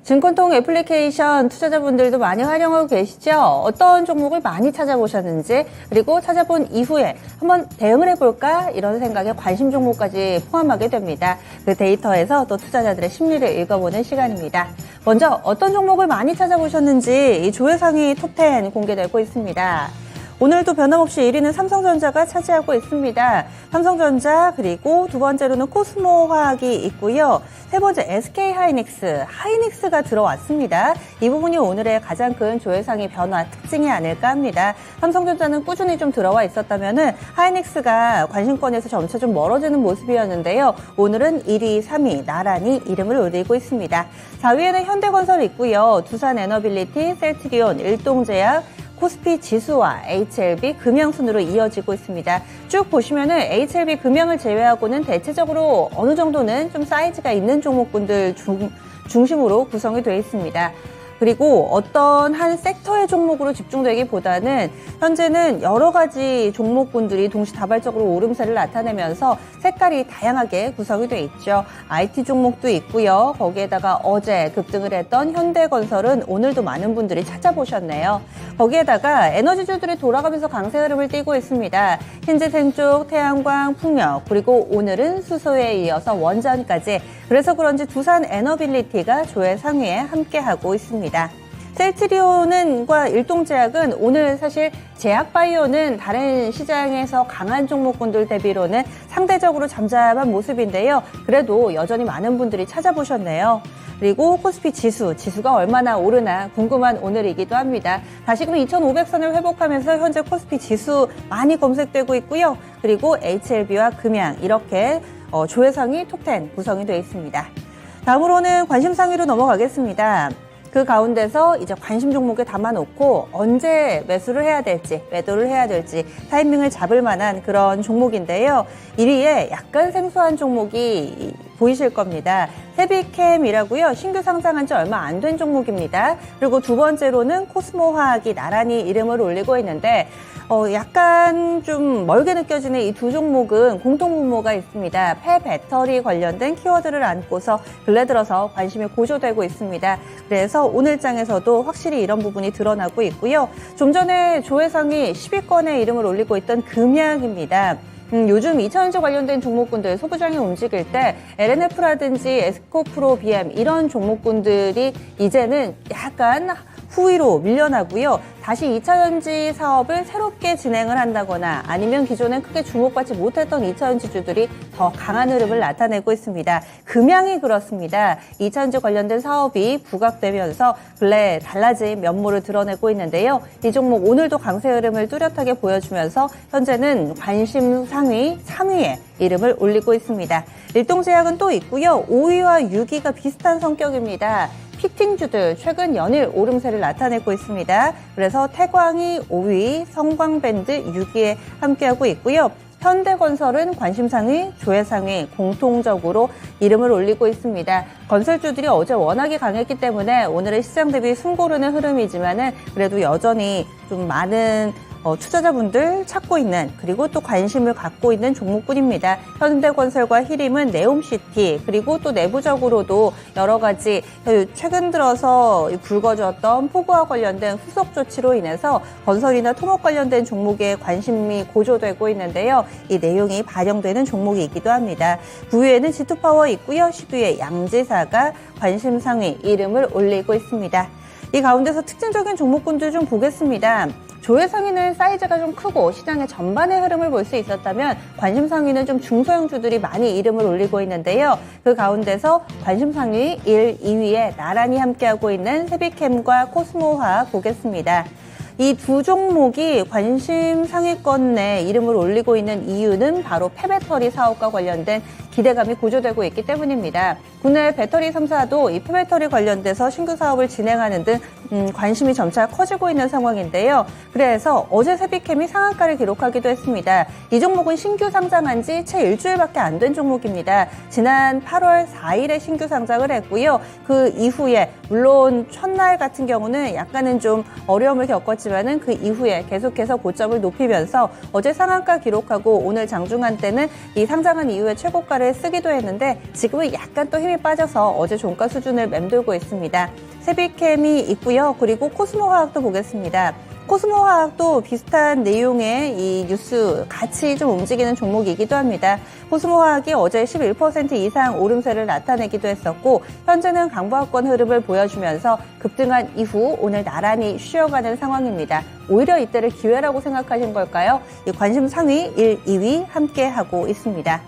증권통 애플리케이션 투자자분들도 많이 활용하고 계시죠? 어떤 종목을 많이 찾아보셨는지, 그리고 찾아본 이후에 한번 대응을 해볼까? 이런 생각에 관심 종목까지 포함하게 됩니다. 그 데이터에서 또 투자자들의 심리를 읽어보는 시간입니다. 먼저 어떤 종목을 많이 찾아보셨는지 이 조회상위 톱10 공개되고 있습니다. 오늘도 변함없이 1위는 삼성전자가 차지하고 있습니다. 삼성전자, 그리고 두 번째로는 코스모화학이 있고요. 세 번째 SK하이닉스가 들어왔습니다. 이 부분이 오늘의 가장 큰 조회상위 변화 특징이 아닐까 합니다. 삼성전자는 꾸준히 좀 들어와 있었다면은 하이닉스가 관심권에서 점차 좀 멀어지는 모습이었는데요. 오늘은 1위, 3위 나란히 이름을 올리고 있습니다. 4위에는 현대건설 있고요. 두산에너빌리티, 셀트리온, 일동제약, 코스피 지수와 HLB 금양 순으로 이어지고 있습니다. 쭉 보시면은 HLB 금양을 제외하고는 대체적으로 어느 정도는 좀 사이즈가 있는 종목군들 중심으로 구성이 되어 있습니다. 그리고 어떤 한 섹터의 종목으로 집중되기보다는 현재는 여러 가지 종목군들이 동시다발적으로 오름세를 나타내면서 색깔이 다양하게 구성이 되어 있죠. IT 종목도 있고요. 거기에다가 어제 급등을 했던 현대건설은 오늘도 많은 분들이 찾아보셨네요. 거기에다가 에너지주들이 돌아가면서 강세 흐름을 띠고 있습니다. 신재생쪽, 태양광, 풍력, 그리고 오늘은 수소에 이어서 원전까지. 그래서 그런지 두산에너빌리티가 조회 상위에 함께하고 있습니다. 셀트리온과 일동제약은 오늘 사실 제약바이오는 다른 시장에서 강한 종목군들 대비로는 상대적으로 잠잠한 모습인데요. 그래도 여전히 많은 분들이 찾아보셨네요. 그리고 코스피 지수가 얼마나 오르나 궁금한 오늘이기도 합니다. 다시금 2,500선을 회복하면서 현재 코스피 지수 많이 검색되고 있고요. 그리고 HLB와 금양 이렇게 조회상위 톱10 구성이 되어 있습니다. 다음으로는 관심 상위로 넘어가겠습니다. 그 가운데서 이제 관심 종목에 담아놓고 언제 매수를 해야 될지, 매도를 해야 될지 타이밍을 잡을 만한 그런 종목인데요. 1위에 약간 생소한 종목이 보이실 겁니다. 헤비캠이라고요. 신규 상장한 지 얼마 안 된 종목입니다. 그리고 두 번째로는 코스모화학이 나란히 이름을 올리고 있는데 약간 좀 멀게 느껴지는 이 두 종목은 공통분모가 있습니다. 폐배터리 관련된 키워드를 안고서 근래 들어서 관심이 고조되고 있습니다. 그래서 오늘장에서도 확실히 이런 부분이 드러나고 있고요. 좀 전에 조회상위 10위권에 이름을 올리고 있던 금양입니다. 요즘 2차전지 관련된 종목군들 소부장이 움직일 때 LNF라든지 에스코프로 BM 이런 종목군들이 이제는 약간 후위로 밀려나고요. 다시 2차전지 사업을 새롭게 진행을 한다거나 아니면 기존엔 크게 주목받지 못했던 2차전지주들이 더 강한 흐름을 나타내고 있습니다. 금양이 그렇습니다. 2차전지 관련된 사업이 부각되면서 근래 달라진 면모를 드러내고 있는데요. 이 종목 오늘도 강세 흐름을 뚜렷하게 보여주면서 현재는 관심 상위 3위에 이름을 올리고 있습니다. 일동제약은 또 있고요. 5위와 6위가 비슷한 성격입니다. 피팅주들 최근 연일 오름세를 나타내고 있습니다. 그래서 태광이 5위, 성광밴드 6위에 함께하고 있고요. 현대건설은 관심상위, 조회상위 공통적으로 이름을 올리고 있습니다. 건설주들이 어제 워낙에 강했기 때문에 오늘의 시장 대비 숨고르는 흐름이지만은 그래도 여전히 좀 많은 투자자분들 찾고 있는 그리고 또 관심을 갖고 있는 종목군입니다. 현대건설과 히림은 네옴시티 그리고 또 내부적으로도 여러 가지 최근 들어서 불거졌던 폭우와 관련된 후속 조치로 인해서 건설이나 토목 관련된 종목에 관심이 고조되고 있는데요. 이 내용이 반영되는 종목이기도 합니다. 9위에는 G2파워 있고요. 10위에 양지사가 관심 상위 이름을 올리고 있습니다. 이 가운데서 특징적인 종목군들 좀 보겠습니다. 조회 상위는 사이즈가 좀 크고 시장의 전반의 흐름을 볼 수 있었다면 관심 상위는 좀 중소형주들이 많이 이름을 올리고 있는데요. 그 가운데서 관심 상위 1, 2위에 나란히 함께하고 있는 세비캠과 코스모화학 보겠습니다. 이 두 종목이 관심 상위권 내 이름을 올리고 있는 이유는 바로 폐배터리 사업과 관련된 기대감이 고조되고 있기 때문입니다. 국내 배터리 3사도 이 폐배터리 관련돼서 신규 사업을 진행하는 등 관심이 점차 커지고 있는 상황인데요. 그래서 어제 세비캠이 상한가를 기록하기도 했습니다. 이 종목은 신규 상장한 지 채 일주일밖에 안 된 종목입니다. 지난 8월 4일에 신규 상장을 했고요. 그 이후에 물론 첫날 같은 경우는 약간은 좀 어려움을 겪었지만 있지만은 그 이후에 계속해서 고점을 높이면서 어제 상한가 기록하고 오늘 장중한 때는 이 상장한 이후에 최고가를 쓰기도 했는데 지금은 약간 또 힘이 빠져서 어제 종가 수준을 맴돌고 있습니다. 세비캠이 있고요. 그리고 코스모화학도 보겠습니다. 코스모화학도 비슷한 내용의 이 뉴스 같이 좀 움직이는 종목이기도 합니다. 코스모화학이 어제 11% 이상 오름세를 나타내기도 했었고 현재는 강보합권 흐름을 보여주면서 급등한 이후 오늘 나란히 쉬어가는 상황입니다. 오히려 이때를 기회라고 생각하신 걸까요? 이 관심 상위 1, 2위 함께하고 있습니다.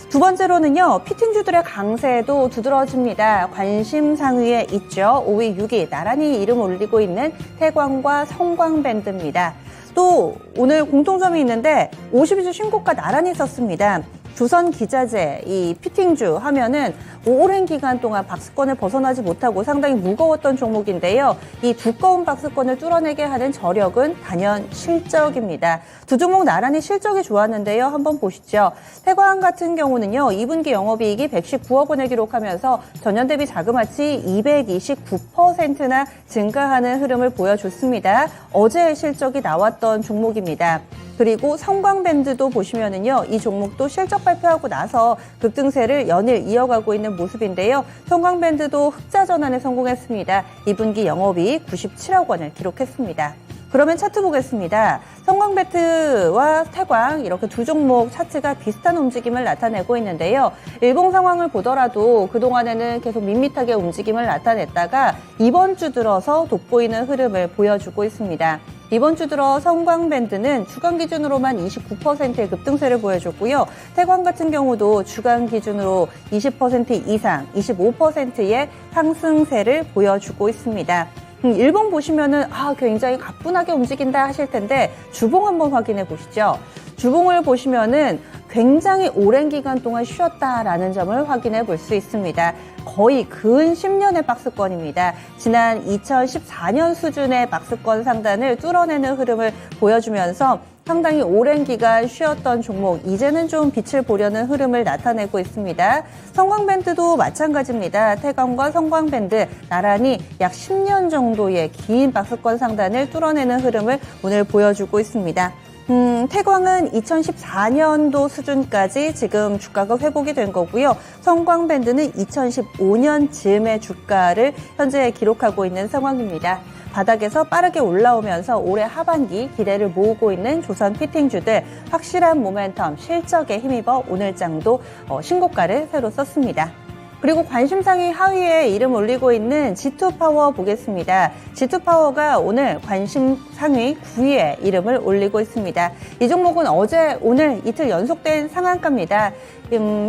두 번째로는요, 피팅주들의 강세도 두드러집니다. 관심 상위에 있죠. 5위, 6위 나란히 이름 올리고 있는 태광과 성광밴드입니다. 또 오늘 공통점이 있는데 52주 신고가 나란히 썼습니다. 조선기자재, 이 피팅주 하면은 오랜 기간 동안 박스권을 벗어나지 못하고 상당히 무거웠던 종목인데요. 이 두꺼운 박스권을 뚫어내게 하는 저력은 단연 실적입니다. 두 종목 나란히 실적이 좋았는데요. 한번 보시죠. 태광 같은 경우는요. 2분기 영업이익이 119억 원을 기록하면서 전년 대비 자그마치 229%나 증가하는 흐름을 보여줬습니다. 어제 실적이 나왔던 종목입니다. 그리고 성광밴드도 보시면은요, 이 종목도 실적 발표하고 나서 급등세를 연일 이어가고 있는 모습인데요. 성광밴드도 흑자 전환에 성공했습니다. 2분기 영업이익 97억 원을 기록했습니다. 그러면 차트 보겠습니다. 성광밴드와 태광 이렇게 두 종목 차트가 비슷한 움직임을 나타내고 있는데요. 일봉 상황을 보더라도 그동안에는 계속 밋밋하게 움직임을 나타냈다가 이번 주 들어서 돋보이는 흐름을 보여주고 있습니다. 이번 주 들어 성광밴드는 주간 기준으로만 29%의 급등세를 보여줬고요. 태광 같은 경우도 주간 기준으로 20% 이상, 25%의 상승세를 보여주고 있습니다. 일봉 보시면은 굉장히 가뿐하게 움직인다 하실 텐데 주봉 한번 확인해 보시죠. 주봉을 보시면은 굉장히 오랜 기간 동안 쉬었다라는 점을 확인해 볼 수 있습니다. 거의 근 10년의 박스권입니다. 지난 2014년 수준의 박스권 상단을 뚫어내는 흐름을 보여주면서 상당히 오랜 기간 쉬었던 종목, 이제는 좀 빛을 보려는 흐름을 나타내고 있습니다. 성광밴드도 마찬가지입니다. 태광과 성광밴드 나란히 약 10년 정도의 긴 박스권 상단을 뚫어내는 흐름을 오늘 보여주고 있습니다. 태광은 2014년도 수준까지 지금 주가가 회복이 된 거고요. 성광밴드는 2015년 즈음의 주가를 현재 기록하고 있는 상황입니다. 바닥에서 빠르게 올라오면서 올해 하반기 기대를 모으고 있는 조선 피팅주들 확실한 모멘텀, 실적에 힘입어 오늘 장도 신고가를 새로 썼습니다. 그리고 관심상위 하위에 이름 올리고 있는 G2파워 보겠습니다. G2파워가 오늘 관심상위 9위에 이름을 올리고 있습니다. 이 종목은 어제, 오늘 이틀 연속된 상한가입니다.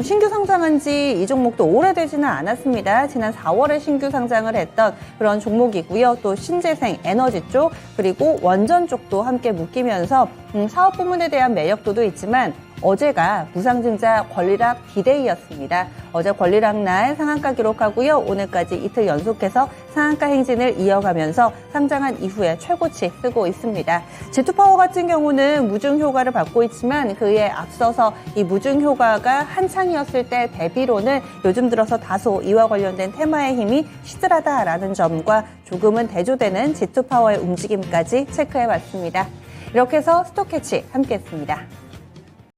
신규 상장한 지 이 종목도 오래되지는 않았습니다. 지난 4월에 신규 상장을 했던 그런 종목이고요. 또 신재생, 에너지 쪽, 그리고 원전 쪽도 함께 묶이면서 사업 부문에 대한 매력도도 있지만 어제가 무상증자 권리락 디데이였습니다. 어제 권리락 날 상한가 기록하고요. 오늘까지 이틀 연속해서 상한가 행진을 이어가면서 상장한 이후에 최고치 쓰고 있습니다. G2파워 같은 경우는 무증 효과를 받고 있지만 그에 앞서서 이 무증 효과가 한창이었을 때 대비로는 요즘 들어서 다소 이와 관련된 테마의 힘이 시들하다라는 점과 조금은 대조되는 G2파워의 움직임까지 체크해봤습니다. 이렇게 해서 스톡캐치 함께했습니다.